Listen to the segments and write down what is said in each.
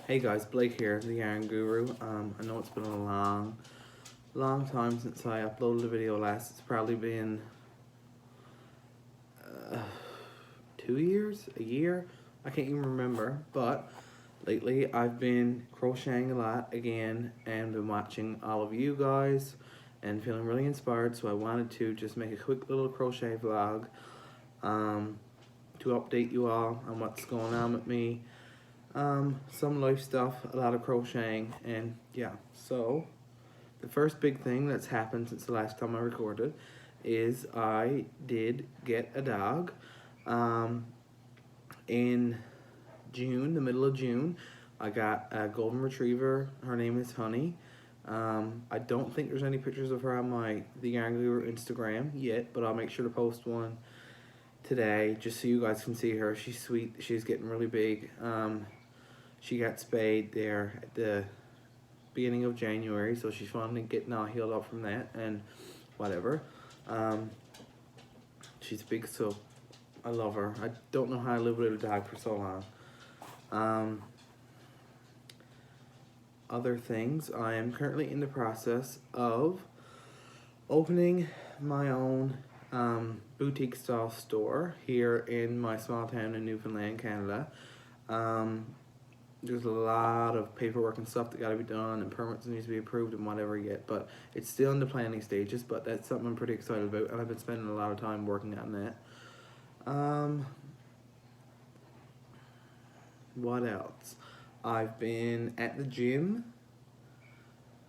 Hey guys, Blake here, the Yarn Guru. I know it's been a long time since I uploaded a video last. It's probably been uh, 2 years, a year. I can't even remember. But lately, I've been crocheting a lot again, and been watching all of you guys, and feeling really inspired. So I wanted to just make a quick little crochet vlog, to update you all on what's going on with me. Some life stuff, a lot of crocheting, and yeah. So the first big thing that's happened since the last time I recorded is I did get a dog. In June, the middle of June, I got a golden retriever. Her name is Honey. I don't think there's any pictures of her on my The Yarn Guru Instagram yet, but I'll make sure to post one today just so you guys can see her. She's sweet. She's getting really big. She got spayed there at the beginning of January, so she's finally getting all healed up from that and whatever. She's big, so I love her. I don't know how I lived with a dog for so long. Other things, I am currently in the process of opening my own boutique style store here in my small town in Newfoundland, Canada. There's a lot of paperwork and stuff that got to be done, and permits needs to be approved and whatever yet, but it's still in the planning stages. But that's something I'm pretty excited about, and I've been spending a lot of time working on that. What else? I've been at the gym.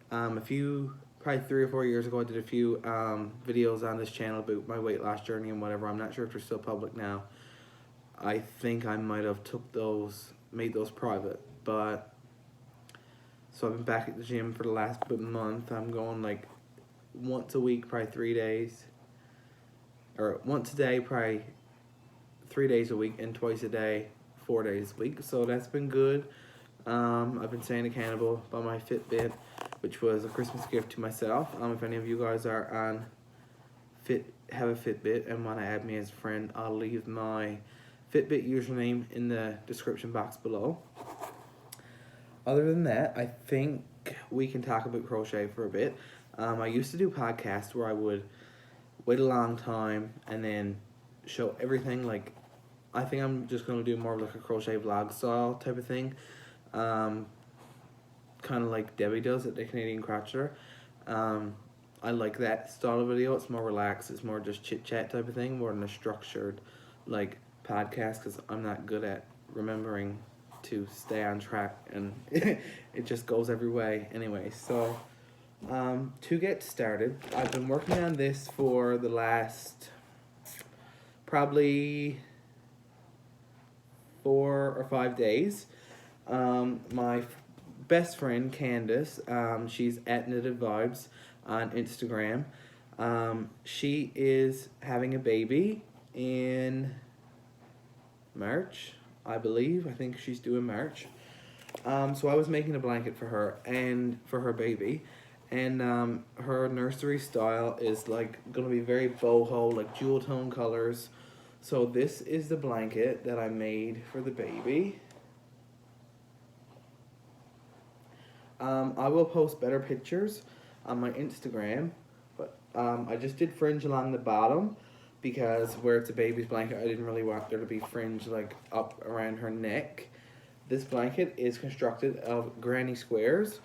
Probably 3 or 4 years ago, I did a few videos on this channel about my weight loss journey and whatever. I'm not sure if they're still public now. I think I might have made those private, but so I've been back at the gym for the last month. I'm going like once a week, probably 3 days, or once a day, probably 3 days a week, and twice a day, 4 days a week. So that's been good. I've been staying accountable by my Fitbit, which was a Christmas gift to myself. If any of you guys are have a Fitbit and want to add me as a friend, I'll leave my Fitbit username in the description box below. Other than that, I think we can talk about crochet for a bit. I used to do podcasts where I would wait a long time and then show everything. Like, I think I'm just going to do more of like a crochet vlog style type of thing. Kind of like Debbie does at the Canadian Crocheter. I like that style of video. It's more relaxed. It's more just chit chat type of thing, more than a structured like podcast, because I'm not good at remembering to stay on track, and it just goes every way anyway. So to get started, I've been working on this for the last probably 4 or 5 days. My best friend Candace, she's at Knitted Vibes on Instagram. She is having a baby in March, I believe. I think she's due in March. So I was making a blanket for her and for her baby, and her nursery style is like gonna be very boho, like jewel tone colors. So this is the blanket that I made for the baby. I will post better pictures on my Instagram, but I just did fringe along the bottom because where it's a baby's blanket, I didn't really want there to be fringe like up around her neck. This blanket is constructed of granny squares.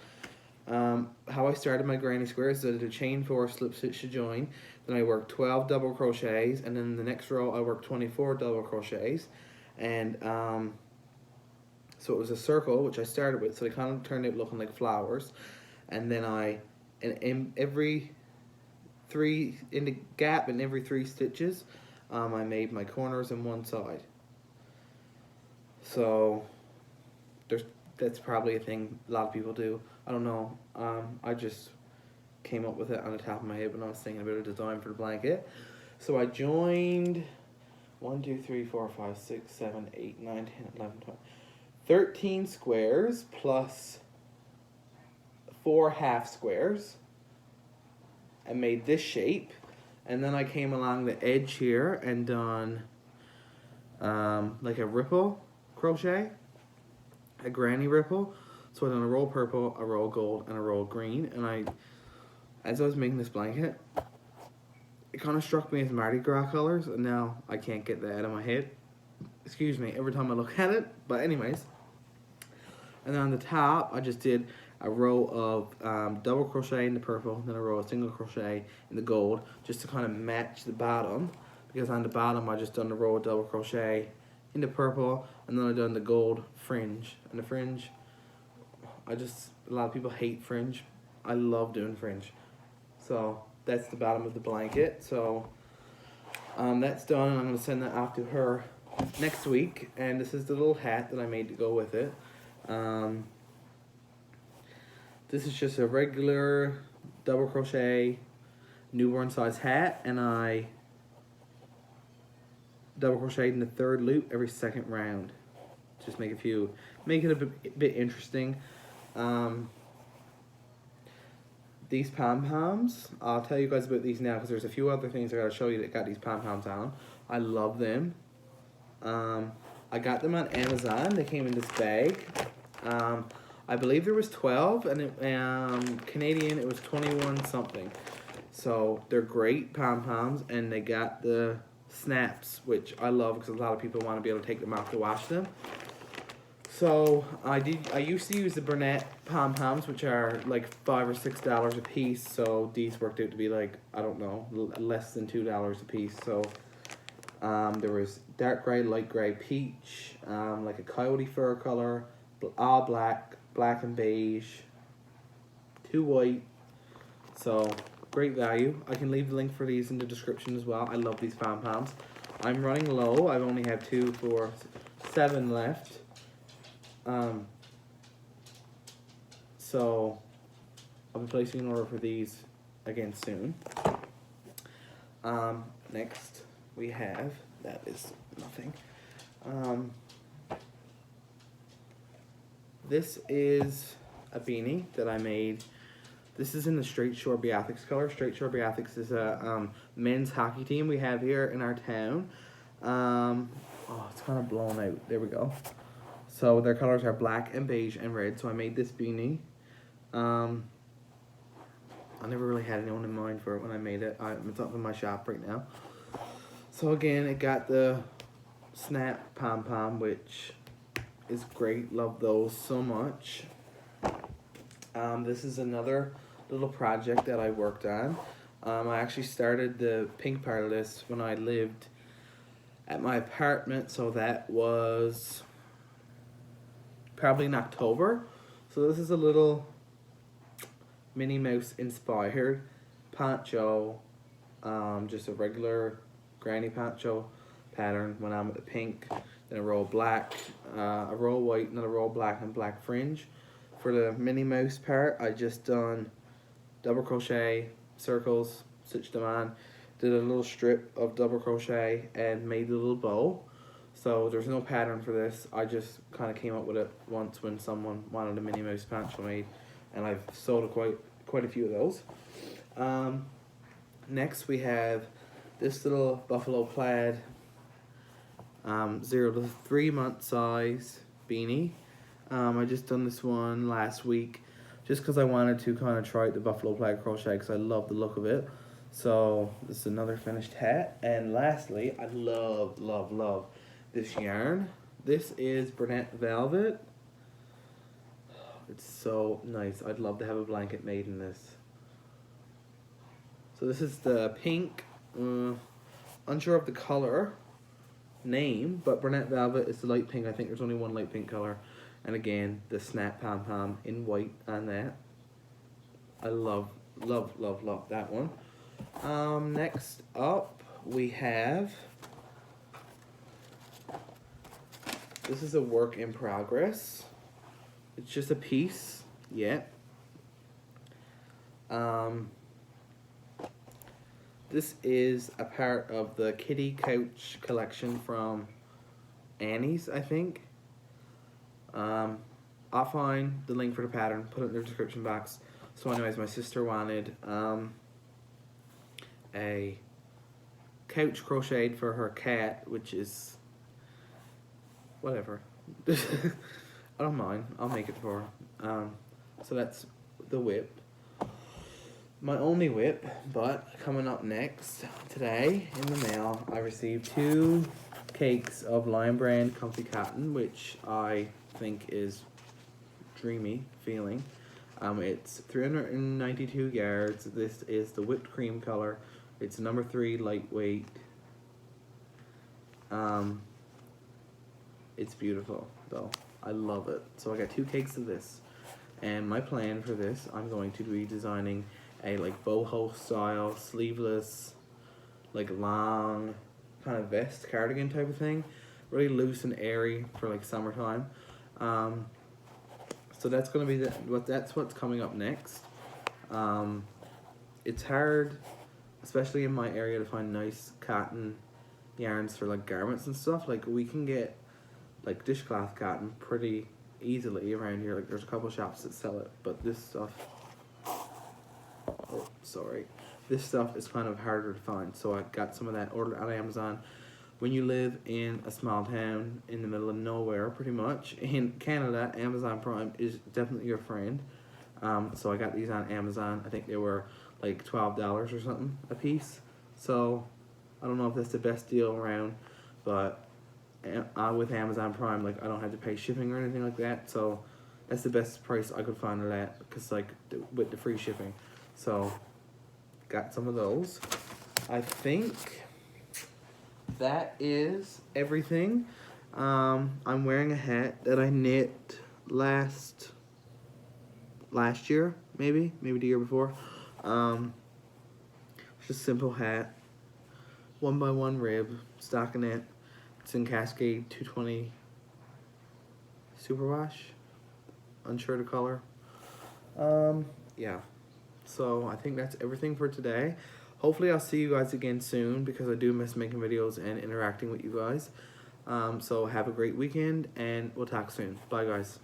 How I started my granny squares is I did a chain 4 slip stitch to join, then I worked 12 double crochets, and then the next row I worked 24 double crochets, and so it was a circle, which I started with, so they kind of turned out looking like flowers. And then in the gap in every 3 stitches, I made my corners on one side. So that's probably a thing a lot of people do. I don't know. I just came up with it on the top of my head when I was thinking about a design for the blanket. So I joined 1, 2, 3, 4, 5, 6, 7, 8, 9, 10, 11, 12. 13 squares plus 4 half squares and made this shape. And then I came along the edge here and done like a ripple crochet. a granny ripple. So I done a roll purple, a roll gold, and a roll green. And as I was making this blanket, it kind of struck me as Mardi Gras colors, and now I can't get that out of my head. Excuse me, every time I look at it. But anyways, and then on the top, I just did a row of double crochet in the purple, then a row of single crochet in the gold, just to kind of match the bottom. Because on the bottom, I just done the row of double crochet in the purple, and then I done the gold fringe. And the fringe, a lot of people hate fringe. I love doing fringe. So that's the bottom of the blanket. So that's done, and I'm gonna send that off to her next week. And this is the little hat that I made to go with it. This is just a regular double crochet newborn size hat, and I double crocheted in the third loop every second round. Just make it a bit interesting. These pom-poms, I'll tell you guys about these now because there's a few other things I gotta show you that got these pom-poms on. I love them. I got them on Amazon. They came in this bag. I believe there was 12, and Canadian it was 21 something. So they're great pom-poms, and they got the snaps, which I love because a lot of people want to be able to take them off to wash them. So I used to use the Bernat pom-poms, which are like $5 or $6 a piece. So these worked out to be like, I don't know, less than $2 a piece. So there was dark gray, light gray, peach, like a coyote fur color, all black, black and beige, 2 white. So great value. I can leave the link for these in the description as well. I love these pom-poms. I'm running low. I only have 2, 4, 7 left. So I'll be placing an order for these again soon. Next we have, that is nothing. This is a beanie that I made. This is in the Straight Shore Beathics color. Straight Shore Beathics is a men's hockey team we have here in our town. Oh, it's kind of blown out. There we go. So their colors are black and beige and red. So I made this beanie. I never really had anyone in mind for it when I made it. It's up in my shop right now. So again, it got the snap pom-pom, which is great. Love those so much. This is another little project that I worked on. I actually started the pink part of this when I lived at my apartment, so that was probably in October. So this is a little Minnie Mouse inspired poncho, just a regular granny poncho pattern. Went on with the pink, then a row black, a row white, and a row black and black fringe. For the Minnie Mouse part, I just done double crochet, circles, stitched them on, did a little strip of double crochet, and made a little bow. So there's no pattern for this. I just kind of came up with it once when someone wanted a Minnie Mouse poncho made, and I've sold quite a few of those. Next we have this little buffalo plaid 0 to 3 month size beanie. I just done this one last week just because I wanted to kind of try out the buffalo plaid crochet because I love the look of it. So this is another finished hat. And lastly, I love this yarn. This is Bernat Velvet. It's so nice. I'd love to have a blanket made in this. So this is the pink, unsure of the color name, but Bernat Velvet is the light pink. I think there's only one light pink color. And again, the snap pom-pom in white on that. I love that one. Next up, we have, this is a work in progress. It's just a piece yet. This is a part of the Kitty Couch collection from Annie's, I think. I'll find the link for the pattern, put it in the description box. So anyways, my sister wanted a couch crocheted for her cat, which is whatever. I don't mind. I'll make it for her. So that's the whip. My only whip, but coming up next, today in the mail, I received 2 cakes of Lion Brand Comfy Cotton, which I think is dreamy feeling. It's 392 yards. This is the whipped cream color. It's number 3 lightweight. It's beautiful though. I love it. So I got 2 cakes of this. And my plan for this, I'm going to be designing a like boho style, sleeveless, like long kind of vest cardigan type of thing. Really loose and airy for like summertime. So that's gonna be that's what's coming up next. It's hard, especially in my area, to find nice cotton yarns for like garments and stuff. Like we can get like dishcloth cotton pretty easily around here. Like there's a couple shops that sell it, but this stuff, oh sorry, this stuff is kind of harder to find. So I got some of that ordered on Amazon. When you live in a small town in the middle of nowhere, pretty much in Canada, Amazon Prime is definitely your friend. So I got these on Amazon. I think they were like $12 or something a piece. So I don't know if that's the best deal around, but with Amazon Prime, like I don't have to pay shipping or anything like that. So that's the best price I could find of that, because like with the free shipping. So got some of those. I think that is everything. I'm wearing a hat that I knit last year, maybe the year before. Just a simple hat, 1x1 rib, stockinette. It's in Cascade 220 Superwash. Unsure the color. Yeah. So I think that's everything for today. Hopefully I'll see you guys again soon, because I do miss making videos and interacting with you guys. So have a great weekend, and we'll talk soon. Bye guys.